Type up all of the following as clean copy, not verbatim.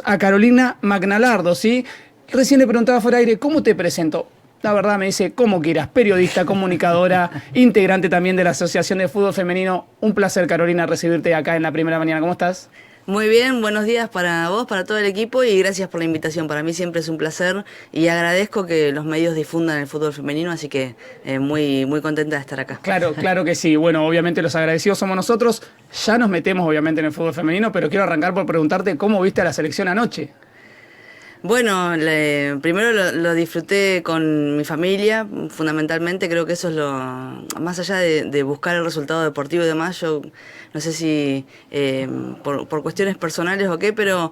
A Carolina Magnalardo, ¿sí? Recién le preguntaba fuera de aire, ¿cómo te presento? La verdad me dice, como quieras, periodista, comunicadora, integrante también de la Asociación de Fútbol Femenino. Un placer, Carolina, recibirte acá en la primera mañana. ¿Cómo estás? Muy bien, buenos días para vos, para todo el equipo y gracias por la invitación. Para mí siempre es un placer y agradezco que los medios difundan el fútbol femenino, así que muy contenta de estar acá. Claro, claro que sí. Bueno, obviamente los agradecidos somos nosotros. Ya nos metemos obviamente en el fútbol femenino, pero quiero arrancar por preguntarte cómo viste a la selección anoche. Bueno, primero lo disfruté con mi familia, fundamentalmente creo que eso es lo, más allá de buscar el resultado deportivo y demás, yo no sé si por cuestiones personales o qué, pero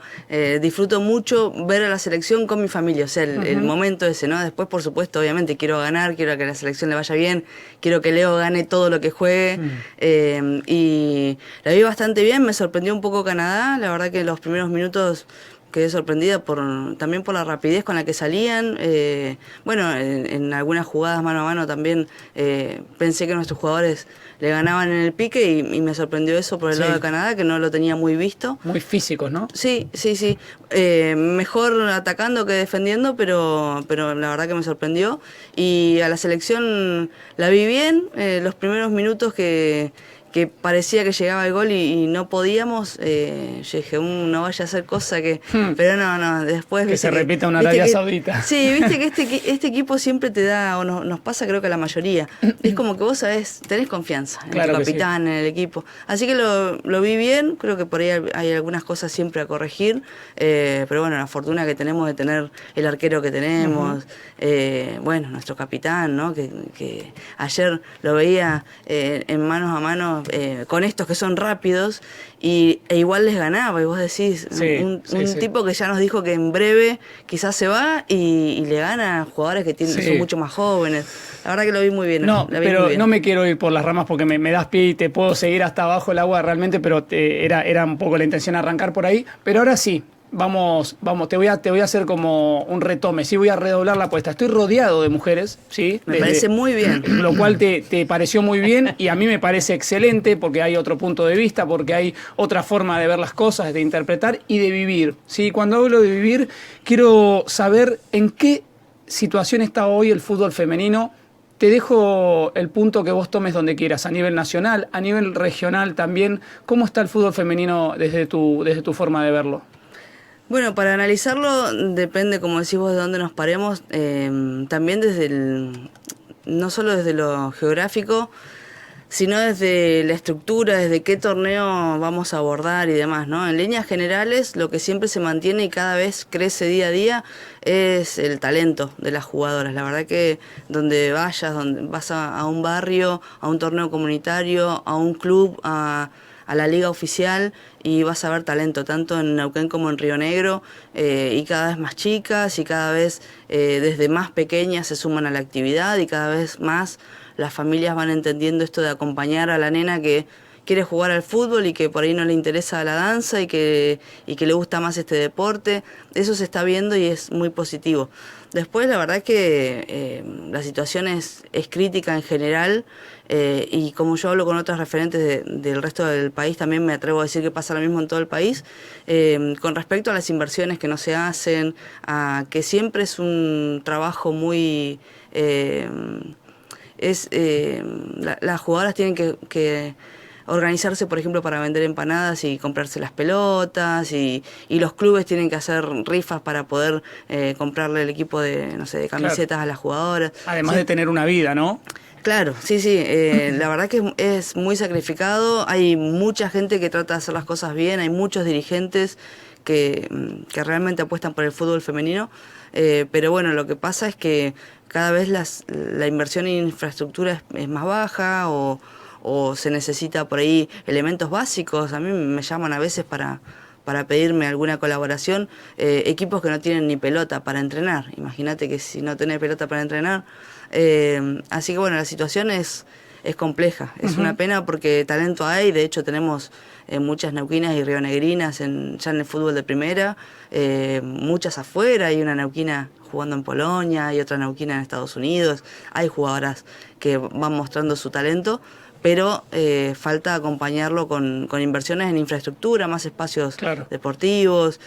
disfruto mucho ver a la selección con mi familia, o sea, el momento ese, ¿no? Después, por supuesto, obviamente quiero ganar, quiero que a la selección le vaya bien, quiero que Leo gane todo lo que juegue, y la vi bastante bien, me sorprendió un poco Canadá, la verdad que los primeros minutos quedé sorprendida también por la rapidez con la que salían. Bueno, en algunas jugadas mano a mano también pensé que nuestros jugadores le ganaban en el pique y me sorprendió eso por el lado de Canadá, que no lo tenía muy visto. Muy físicos, ¿no? Sí. Mejor atacando que defendiendo, pero la verdad que me sorprendió. Y a la selección la vi bien, los primeros minutos que parecía que llegaba el gol y no podíamos, yo dije, no vaya a hacer cosa que... Pero no, después... Que se repita una Arabia Saudita. Sí, viste que este equipo siempre te da, o nos pasa creo que a la mayoría, es como que vos sabés, tenés confianza en tu capitán, en el equipo. Así que lo vi bien, creo que por ahí hay algunas cosas siempre a corregir, pero bueno, la fortuna que tenemos de tener el arquero que tenemos, bueno, nuestro capitán, ¿no? Que ayer lo veía en manos a manos, con estos que son rápidos e igual les ganaba y vos decís un tipo que ya nos dijo que en breve quizás se va y le gana a jugadores que son mucho más jóvenes. La verdad que lo vi muy bien. No, pero no me quiero ir por las ramas porque me das pie y te puedo seguir hasta abajo el agua realmente, pero era un poco la intención arrancar por ahí. Pero ahora sí, vamos, te voy a hacer como un retome, sí, voy a redoblar la apuesta. Estoy rodeado de mujeres, ¿sí? Me parece muy bien. Lo cual te pareció muy bien y a mí me parece excelente porque hay otro punto de vista, porque hay otra forma de ver las cosas, de interpretar y de vivir, ¿sí? Cuando hablo de vivir, quiero saber en qué situación está hoy el fútbol femenino. Te dejo el punto que vos tomes donde quieras, a nivel nacional, a nivel regional también. ¿Cómo está el fútbol femenino desde tu forma de verlo? Bueno, para analizarlo depende, como decís vos, de dónde nos paremos, también no solo desde lo geográfico, sino desde la estructura, desde qué torneo vamos a abordar y demás, ¿no? En líneas generales, lo que siempre se mantiene y cada vez crece día a día es el talento de las jugadoras. La verdad que donde vas a un barrio, a un torneo comunitario, a un club, a la liga oficial y vas a ver talento tanto en Neuquén como en Río Negro, y cada vez más chicas y cada vez desde más pequeñas se suman a la actividad y cada vez más las familias van entendiendo esto de acompañar a la nena que quiere jugar al fútbol y que por ahí no le interesa la danza y que le gusta más este deporte. Eso se está viendo y es muy positivo. Después la verdad es que la situación es crítica en general, y como yo hablo con otros referentes del resto del país, también me atrevo a decir que pasa lo mismo en todo el país, con respecto a las inversiones que no se hacen, a que siempre es un trabajo muy... las jugadoras tienen que organizarse, por ejemplo, para vender empanadas y comprarse las pelotas y los clubes tienen que hacer rifas para poder comprarle el equipo de, no sé, de camisetas a las jugadoras. Además de tener una vida, ¿no? Claro, sí, la verdad que es muy sacrificado, hay mucha gente que trata de hacer las cosas bien, hay muchos dirigentes que realmente apuestan por el fútbol femenino, pero bueno, lo que pasa es que cada vez la inversión en infraestructura es más baja o se necesita por ahí elementos básicos. A mí me llaman a veces para pedirme alguna colaboración, equipos que no tienen ni pelota para entrenar. Imagínate que si no tenés pelota para entrenar. Así que bueno, la situación es compleja. Es una pena porque talento hay. De hecho tenemos muchas neuquinas y rionegrinas ya en el fútbol de primera, muchas afuera. Hay una neuquina jugando en Polonia, hay otra neuquina en Estados Unidos. Hay jugadoras que van mostrando su talento, pero falta acompañarlo con inversiones en infraestructura, más espacios deportivos.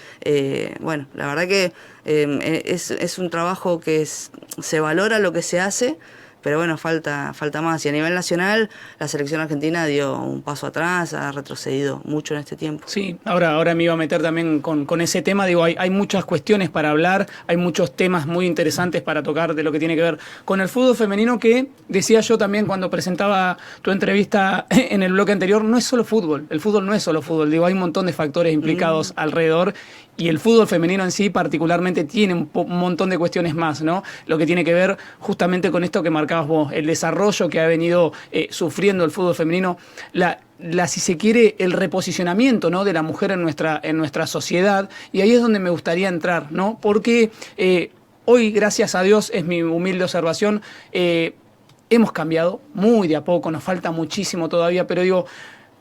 Bueno, la verdad que es un trabajo que se valora lo que se hace, pero bueno, falta más. Y a nivel nacional, la selección argentina dio un paso atrás, ha retrocedido mucho en este tiempo. Sí, ahora me iba a meter también con ese tema. Digo, hay muchas cuestiones para hablar, hay muchos temas muy interesantes para tocar de lo que tiene que ver con el fútbol femenino, que decía yo también cuando presentaba tu entrevista en el bloque anterior, no es solo fútbol, el fútbol no es solo fútbol. Digo, hay un montón de factores implicados alrededor. Y el fútbol femenino en sí particularmente tiene un montón de cuestiones más, ¿no? Lo que tiene que ver justamente con esto que marcabas vos, el desarrollo que ha venido sufriendo el fútbol femenino, si se quiere, el reposicionamiento, ¿no?, de la mujer en nuestra sociedad. Y ahí es donde me gustaría entrar, ¿no? Porque hoy, gracias a Dios, es mi humilde observación, hemos cambiado muy de a poco, nos falta muchísimo todavía, pero digo,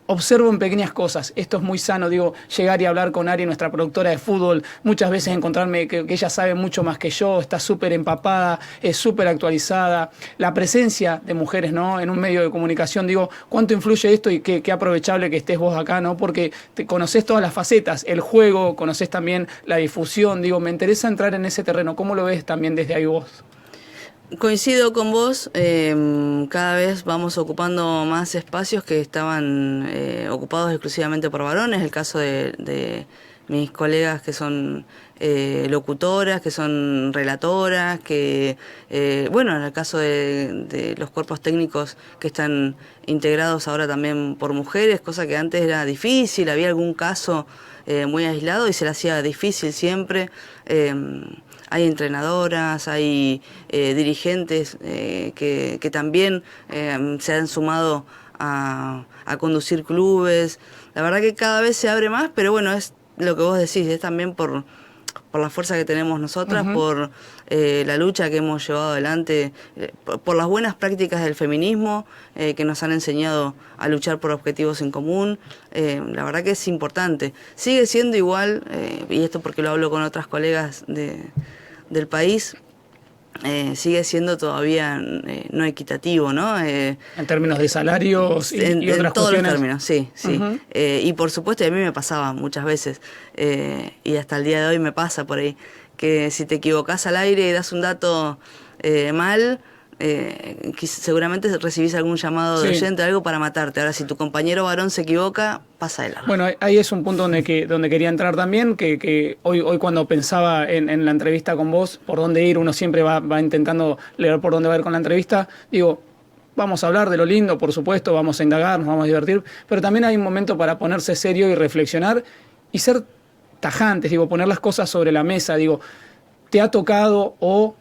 observo en pequeñas cosas, esto es muy sano, digo, llegar y hablar con Ari, nuestra productora de fútbol, muchas veces encontrarme que ella sabe mucho más que yo, está súper empapada, es súper actualizada, la presencia de mujeres, ¿no?, en un medio de comunicación, digo, ¿cuánto influye esto y qué aprovechable que estés vos acá, ¿no?, porque te conocés todas las facetas, el juego, conocés también la difusión, digo, me interesa entrar en ese terreno, ¿cómo lo ves también desde ahí vos? Coincido con vos, cada vez vamos ocupando más espacios que estaban ocupados exclusivamente por varones, el caso de mis colegas que son locutoras, que son relatoras, que bueno, en el caso de los cuerpos técnicos que están integrados ahora también por mujeres, cosa que antes era difícil, había algún caso muy aislado y se le hacía difícil siempre. Hay entrenadoras, hay dirigentes que también se han sumado a conducir clubes. La verdad que cada vez se abre más, pero bueno, es lo que vos decís, es también por la fuerza que tenemos nosotras, por la lucha que hemos llevado adelante, por las buenas prácticas del feminismo que nos han enseñado a luchar por objetivos en común. La verdad que es importante. Sigue siendo igual, y esto porque lo hablo con otras colegas del país, sigue siendo todavía no equitativo, ¿no? En términos de salarios y otras cuestiones. En todos los términos, sí. Y por supuesto, y a mí me pasaba muchas veces, y hasta el día de hoy me pasa por ahí, que si te equivocás al aire y das un dato mal, seguramente recibís algún llamado de oyente, algo para matarte. Ahora, si tu compañero varón se equivoca, pasa el largo. Bueno, ahí es un punto donde quería entrar también, que hoy cuando pensaba en la entrevista con vos, por dónde ir, uno siempre va intentando leer por dónde va a ir con la entrevista, digo, vamos a hablar de lo lindo, por supuesto, vamos a indagar, nos vamos a divertir, pero también hay un momento para ponerse serio y reflexionar y ser tajantes, digo, poner las cosas sobre la mesa, digo, ¿te ha tocado o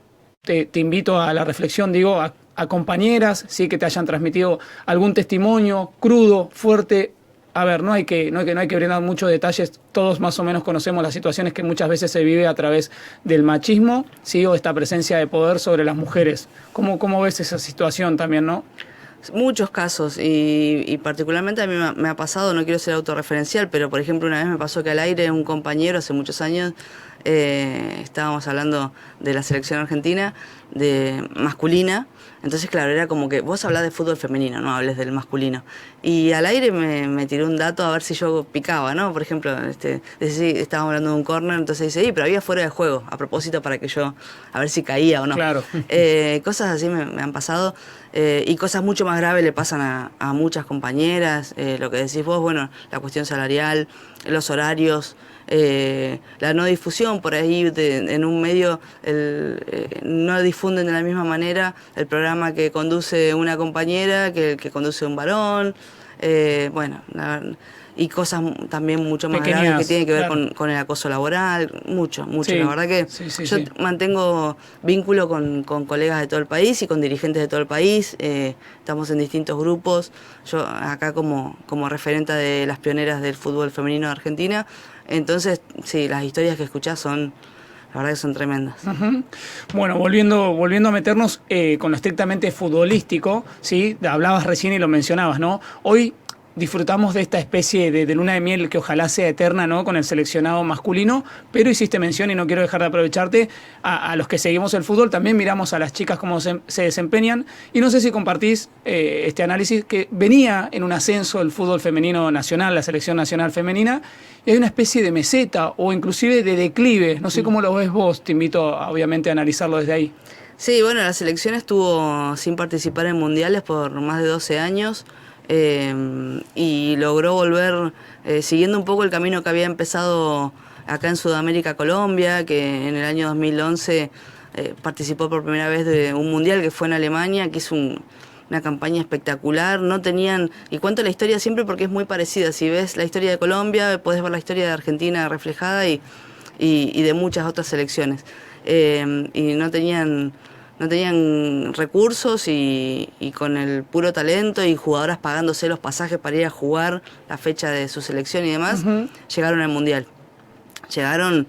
te invito a la reflexión, digo, a compañeras, sí, que te hayan transmitido algún testimonio crudo, fuerte? A ver, no hay que brindar muchos detalles, todos más o menos conocemos las situaciones que muchas veces se vive a través del machismo, sí, o esta presencia de poder sobre las mujeres. ¿Cómo ves esa situación también, no? Muchos casos, y particularmente a mí me ha pasado, no quiero ser autorreferencial, pero por ejemplo una vez me pasó que al aire un compañero hace muchos años, estábamos hablando de la selección argentina, de masculina, entonces claro, era como que vos hablás de fútbol femenino, no hables del masculino. Y al aire me tiró un dato a ver si yo picaba, ¿no? Por ejemplo, estábamos hablando de un córner, entonces dice, pero había fuera de juego, a propósito para que yo, a ver si caía o no. Claro. Cosas así me han pasado, y cosas mucho más graves le pasan a muchas compañeras, lo que decís vos, bueno, la cuestión salarial, los horarios, la no difusión por ahí en un medio, no difunden de la misma manera el programa que conduce una compañera que el que conduce un varón, bueno, y cosas también mucho más pequeñas, graves que tienen que ver claro, con el acoso laboral, mucho, sí, la verdad que yo mantengo vínculo con colegas de todo el país y con dirigentes de todo el país, estamos en distintos grupos, yo acá como referenta de las pioneras del fútbol femenino de Argentina, entonces sí, las historias que escuchás la verdad que son tremendas. Bueno, volviendo a meternos con lo estrictamente futbolístico, ¿sí? Hablabas recién y lo mencionabas, ¿no? Hoy disfrutamos de esta especie de luna de miel que ojalá sea eterna, ¿no? Con el seleccionado masculino, pero hiciste mención, y no quiero dejar de aprovecharte, a los que seguimos el fútbol, también miramos a las chicas cómo se desempeñan, y no sé si compartís este análisis, que venía en un ascenso el fútbol femenino nacional, la selección nacional femenina, y hay una especie de meseta o inclusive de declive. No sé cómo lo ves vos, te invito obviamente a analizarlo desde ahí. Sí, bueno, la selección estuvo sin participar en mundiales por más de 12 años. Y logró volver siguiendo un poco el camino que había empezado acá en Sudamérica, Colombia, que en el año 2011 participó por primera vez de un mundial que fue en Alemania, que hizo una campaña espectacular. No tenían, y cuento la historia siempre porque es muy parecida. Si ves la historia de Colombia, podés ver la historia de Argentina reflejada y de muchas otras selecciones. Y no tenían recursos, y con el puro talento y jugadoras pagándose los pasajes para ir a jugar la fecha de su selección y demás, llegaron al Mundial. Llegaron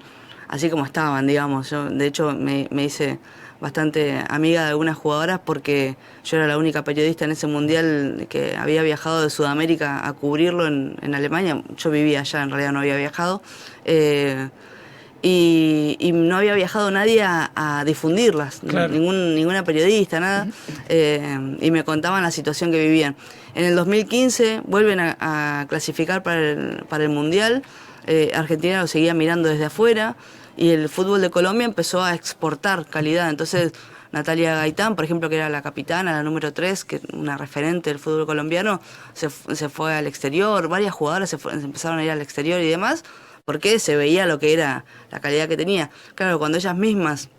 así como estaban, digamos. Yo, de hecho, me hice bastante amiga de algunas jugadoras porque yo era la única periodista en ese Mundial que había viajado de Sudamérica a cubrirlo en Alemania. Yo vivía allá, en realidad no había viajado. Y no había viajado nadie a difundirlas, claro. Ninguna periodista, nada, y me contaban la situación que vivían. En el 2015 vuelven a clasificar para el Mundial. Argentina lo seguía mirando desde afuera, y el fútbol de Colombia empezó a exportar calidad. Entonces Natalia Gaitán, por ejemplo, que era la capitana, la número 3, que una referente del fútbol colombiano, se fue al exterior. Varias jugadoras se empezaron a ir al exterior y demás, porque se veía lo que era la calidad que tenía. Claro, cuando ellas mismas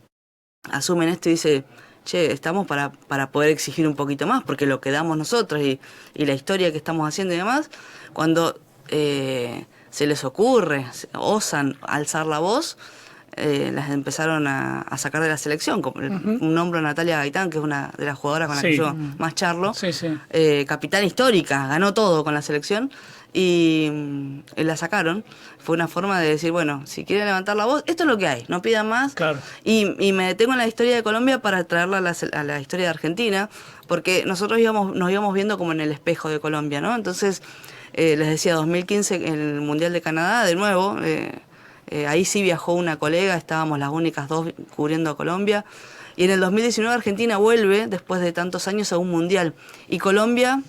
asumen esto y dicen, che, estamos para poder exigir un poquito más, porque lo que damos nosotros y la historia que estamos haciendo y demás, cuando se les ocurre, osan alzar la voz, las empezaron a sacar de la selección. Un nombro a Natalia Gaitán, que es una de las jugadoras con las que yo más charlo, capitana histórica, ganó todo con la selección, y la sacaron. Fue una forma de decir, bueno, si quieren levantar la voz, esto es lo que hay, no pidan más. Claro. Y me detengo en la historia de Colombia para traerla a la historia de Argentina, porque nosotros nos íbamos viendo como en el espejo de Colombia, ¿no? Entonces, les decía, 2015, en el Mundial de Canadá, de nuevo, ahí sí viajó una colega, estábamos las únicas dos cubriendo a Colombia, y en el 2019 Argentina vuelve, después de tantos años, a un Mundial, y Colombia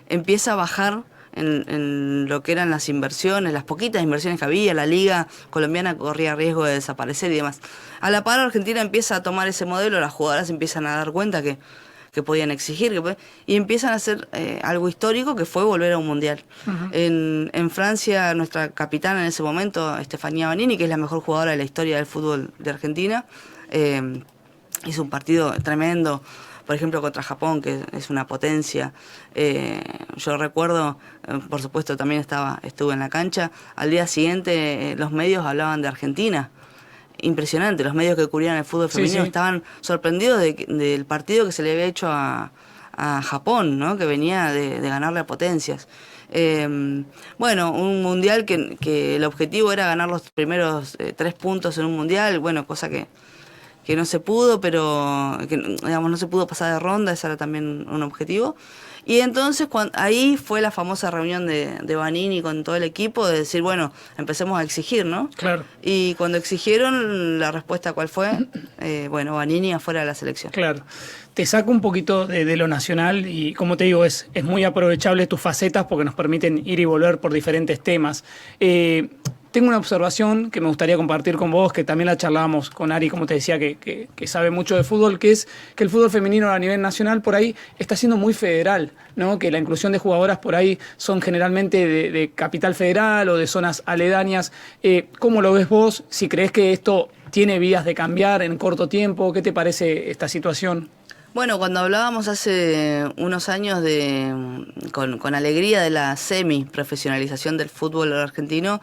empieza a bajar en lo que eran las inversiones, las poquitas inversiones que había. La liga colombiana corría riesgo de desaparecer y demás. A la par, Argentina empieza a tomar ese modelo, las jugadoras empiezan a dar cuenta que podían exigir, y empiezan a hacer algo histórico, que fue volver a un mundial. En Francia, nuestra capitana en ese momento, Estefanía Banini, que es la mejor jugadora de la historia del fútbol de Argentina, hizo un partido tremendo, por ejemplo, contra Japón, que es una potencia. Yo recuerdo, por supuesto, también estuve en la cancha. Al día siguiente, los medios hablaban de Argentina. Impresionante, los medios que cubrían el fútbol femenino estaban sorprendidos del partido que se le había hecho a Japón, ¿no? Que venía de ganarle a potencias. Bueno, un mundial que el objetivo era ganar los primeros 3 puntos en un mundial, bueno, cosa que no se pudo, pero que, digamos, no se pudo pasar de ronda, ese era también un objetivo. Y entonces ahí fue la famosa reunión de Banini con todo el equipo, de decir, bueno, empecemos a exigir, ¿no? Claro. Y cuando exigieron, la respuesta, ¿cuál fue? Bueno, Banini afuera de la selección. Claro. Te saco un poquito de lo nacional y, como te digo, es muy aprovechable tus facetas porque nos permiten ir y volver por diferentes temas. Tengo una observación que me gustaría compartir con vos, que también la charlábamos con Ari, como te decía, que sabe mucho de fútbol, que es que el fútbol femenino a nivel nacional por ahí está siendo muy federal, ¿no? Que la inclusión de jugadoras por ahí son generalmente de capital federal o de zonas aledañas. ¿Cómo lo ves vos? Si crees que esto tiene vías de cambiar en corto tiempo, ¿qué te parece esta situación? Bueno, cuando hablábamos hace unos años con alegría de la semi-profesionalización del fútbol argentino,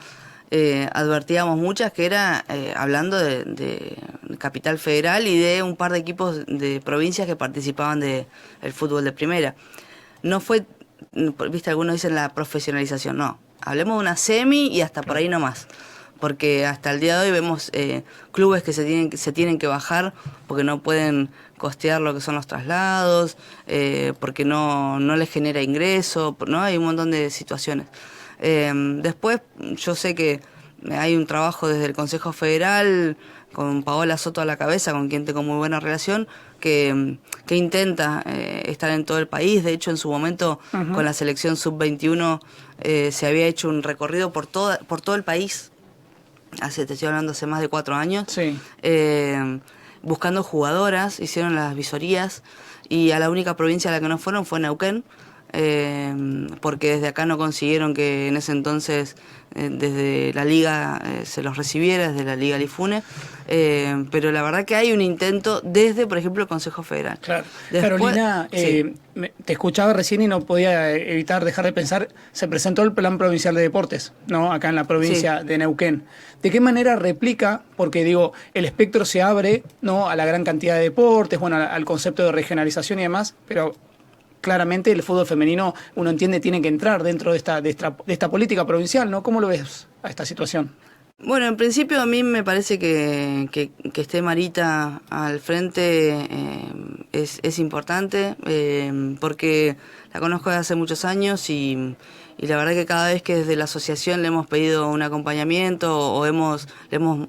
advertíamos muchas que era hablando de Capital Federal y de un par de equipos de provincias que participaban del fútbol de primera. No fue, viste, algunos dicen la profesionalización, no. Hablemos de una semi y hasta por ahí no más. porque hasta el día de hoy vemos clubes que se tienen que bajar porque no pueden costear lo que son los traslados, porque no les genera ingreso, ¿no? Hay un montón de situaciones. Después, yo sé que hay un trabajo desde el Consejo Federal, con Paola Soto a la cabeza, con quien tengo muy buena relación, que intenta estar en todo el país. De hecho, en su momento, con la selección sub-21, se había hecho un recorrido por todo el país, te estoy hablando hace más de 4 años, Sí. Buscando jugadoras, hicieron las visorías, y a la única provincia a la que no fueron fue Neuquén, porque desde acá no consiguieron que en ese entonces desde la liga se los recibiera, desde la liga Lifune, pero la verdad que hay un intento desde, por ejemplo, el Consejo Federal. Claro. Después, Carolina, sí. te escuchaba recién y no podía evitar dejar de pensar, se presentó el Plan Provincial de Deportes, ¿no? Acá en la provincia de Neuquén. ¿De qué manera replica? Porque digo, el espectro se abre, ¿no?, a la gran cantidad de deportes, bueno, al concepto de regionalización y demás, pero claramente el fútbol femenino, uno entiende, tiene que entrar dentro de esta política provincial, ¿no? ¿Cómo lo ves a esta situación? Bueno, en principio a mí me parece que esté Marita al frente es importante, porque la conozco desde hace muchos años y la verdad que cada vez que desde la asociación le hemos pedido un acompañamiento o le hemos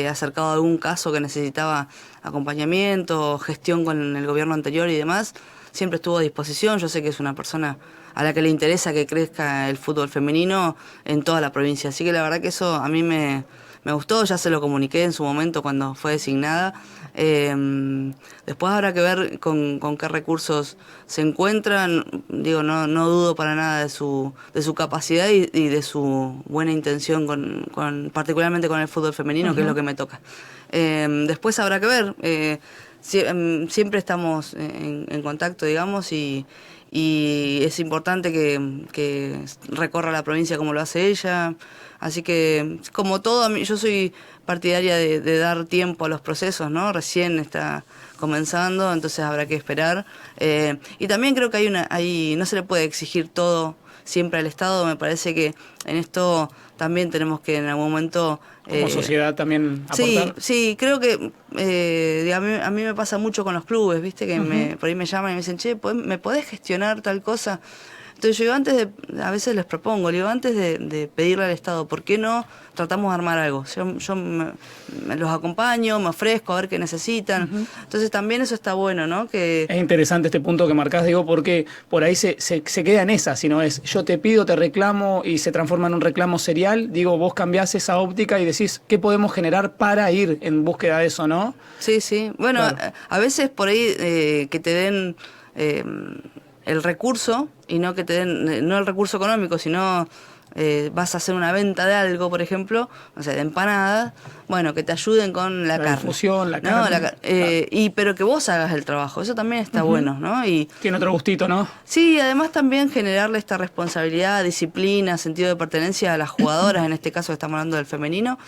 acercado algún caso que necesitaba acompañamiento, gestión con el gobierno anterior y demás, siempre estuvo a disposición. Yo sé que es una persona a la que le interesa que crezca el fútbol femenino en toda la provincia. Así que la verdad que eso a mí me gustó, ya se lo comuniqué en su momento cuando fue designada. Después habrá que ver con qué recursos se encuentran. Digo, no dudo para nada de su capacidad y de su buena intención particularmente con el fútbol femenino, que es lo que me toca. Después habrá que ver. Siempre estamos en contacto, digamos, y es importante que recorra la provincia como lo hace ella. Así que, como todo, yo soy partidaria de dar tiempo a los procesos, ¿no? Recién está comenzando, entonces habrá que esperar. Y también creo que no se le puede exigir todo siempre al Estado. Me parece que en esto también tenemos que en algún momento... Como sociedad también aportar. Sí, creo que a mí me pasa mucho con los clubes, ¿viste? Que por ahí me llaman y me dicen, che, ¿me podés gestionar tal cosa? Entonces yo a veces les propongo, antes de pedirle al Estado, ¿por qué no tratamos de armar algo? Yo me los acompaño, me ofrezco a ver qué necesitan. Entonces también eso está bueno, ¿no? Que es interesante este punto que marcás, digo, porque por ahí se queda en esa, si no es yo te pido, te reclamo y se transforma en un reclamo serial. Digo, vos cambiás esa óptica y decís, ¿qué podemos generar para ir en búsqueda de eso, no? Sí. Bueno, claro. A veces por ahí que te den... el recurso, y no que te den, no el recurso económico, sino vas a hacer una venta de algo, por ejemplo, o sea, de empanadas, bueno, que te ayuden con la carne. Difusión, la ¿no? carne. Pero que vos hagas el trabajo, eso también está bueno, ¿no? Y tiene otro gustito, ¿no? Sí, además también generarle esta responsabilidad, disciplina, sentido de pertenencia a las jugadoras, en este caso estamos hablando del femenino,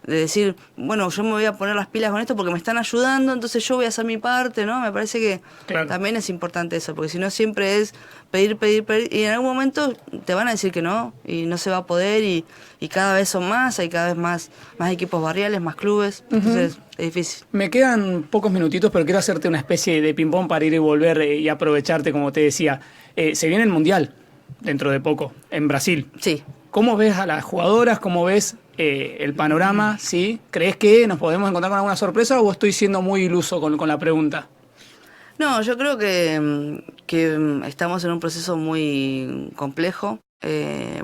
de decir, bueno, yo me voy a poner las pilas con esto porque me están ayudando, entonces yo voy a hacer mi parte, ¿no? Me parece que también es importante eso, porque si no siempre es pedir, y en algún momento te van a decir que no, y no se va a poder, y cada vez son más, hay cada vez más equipos barriales, más clubes, entonces es difícil. Me quedan pocos minutitos, pero quiero hacerte una especie de ping-pong para ir y volver y aprovecharte, como te decía. Se viene el Mundial dentro de poco, en Brasil. Sí. ¿Cómo ves a las jugadoras? ¿Cómo ves el panorama? ¿Sí? ¿Crees que nos podemos encontrar con alguna sorpresa o estoy siendo muy iluso con la pregunta? No, yo creo que estamos en un proceso muy complejo.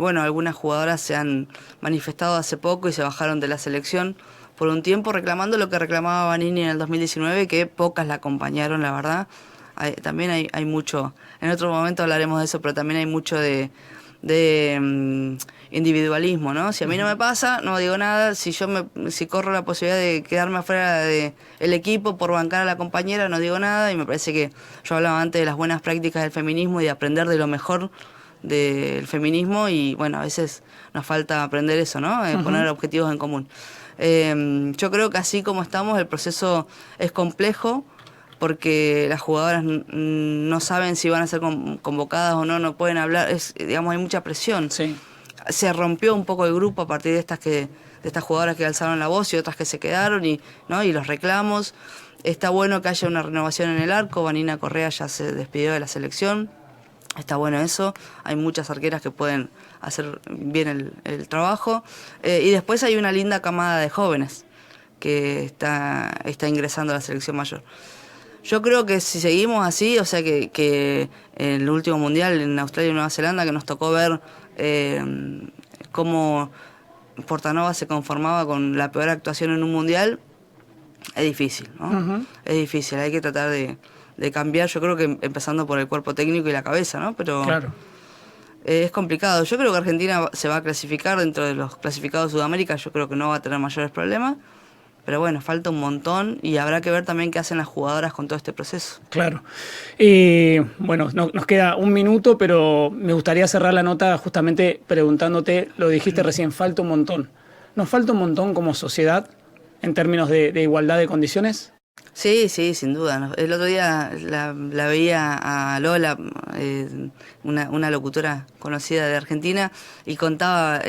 Bueno, algunas jugadoras se han manifestado hace poco y se bajaron de la selección por un tiempo reclamando lo que reclamaba Vanini en el 2019, que pocas la acompañaron, la verdad. También hay mucho, en otro momento hablaremos de eso, pero también hay mucho de individualismo, ¿no? Si a mí no me pasa, no digo nada. Si corro la posibilidad de quedarme afuera del equipo por bancar a la compañera, no digo nada. Y me parece que yo hablaba antes de las buenas prácticas del feminismo y de aprender de lo mejor del feminismo, y bueno, a veces nos falta aprender eso, ¿no? Poner objetivos en común. Yo creo que así como estamos, el proceso es complejo, porque las jugadoras no saben si van a ser convocadas o no pueden hablar, digamos, hay mucha presión. Sí. se rompió un poco el grupo a partir de estas jugadoras que alzaron la voz y otras que se quedaron, ¿no? Y los reclamos. Está bueno que haya una renovación en el arco. Vanina Correa ya se despidió de la selección. Está bueno eso. Hay muchas arqueras que pueden hacer bien el trabajo. Y después hay una linda camada de jóvenes que está ingresando a la selección mayor. Yo creo que si seguimos así, o sea que en el último mundial en Australia y Nueva Zelanda, que nos tocó ver cómo Portanova se conformaba con la peor actuación en un mundial, es difícil, ¿no? Uh-huh. Es difícil, hay que tratar de cambiar, yo creo que empezando por el cuerpo técnico y la cabeza, ¿no? Pero claro. Es complicado. Yo creo que Argentina se va a clasificar dentro de los clasificados de Sudamérica, yo creo que no va a tener mayores problemas. Pero bueno, falta un montón y habrá que ver también qué hacen las jugadoras con todo este proceso. Claro. Bueno, nos queda un minuto, pero me gustaría cerrar la nota justamente preguntándote, lo dijiste recién, falta un montón. ¿Nos falta un montón como sociedad en términos de igualdad de condiciones? Sí, sin duda. El otro día la veía a Lola, una locutora conocida de Argentina, y contaba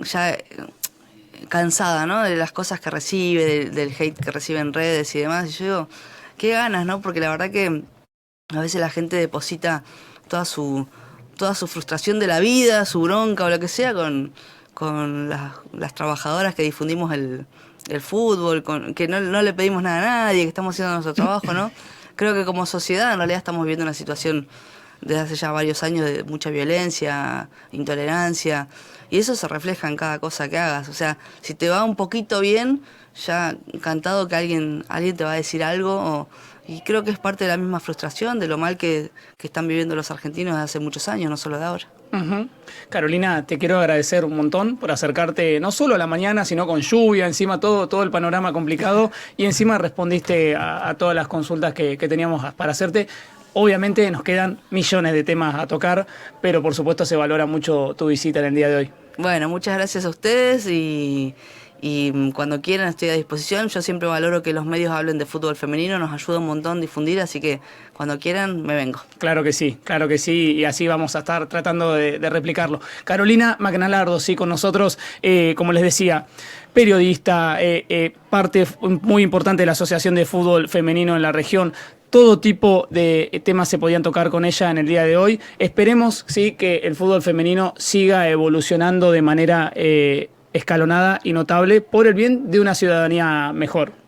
ya cansada, ¿no? De las cosas que recibe, del hate que recibe en redes y demás. Y yo digo, qué ganas, ¿no? Porque la verdad que a veces la gente deposita toda su frustración de la vida, su bronca o lo que sea con las trabajadoras que difundimos el fútbol, que no le pedimos nada a nadie, que estamos haciendo nuestro trabajo, ¿no? Creo que como sociedad en realidad estamos viviendo una situación desde hace ya varios años de mucha violencia, intolerancia, y eso se refleja en cada cosa que hagas. O sea, si te va un poquito bien, ya encantado que alguien te va a decir algo, y creo que es parte de la misma frustración, de lo mal que están viviendo los argentinos desde hace muchos años, no solo de ahora. Uh-huh. Carolina, te quiero agradecer un montón por acercarte no solo a la mañana, sino con lluvia, encima todo el panorama complicado, y encima respondiste a todas las consultas que teníamos para hacerte. Obviamente nos quedan millones de temas a tocar, pero por supuesto se valora mucho tu visita en el día de hoy. Bueno, muchas gracias a ustedes y cuando quieran estoy a disposición. Yo siempre valoro que los medios hablen de fútbol femenino, nos ayuda un montón difundir, así que cuando quieran me vengo. Claro que sí, y así vamos a estar tratando de replicarlo. Carolina Magnalardo, sí, con nosotros, como les decía, periodista, parte muy importante de la Asociación de Fútbol Femenino en la región. Todo tipo de temas se podían tocar con ella en el día de hoy. Esperemos, sí, que el fútbol femenino siga evolucionando de manera escalonada y notable por el bien de una ciudadanía mejor.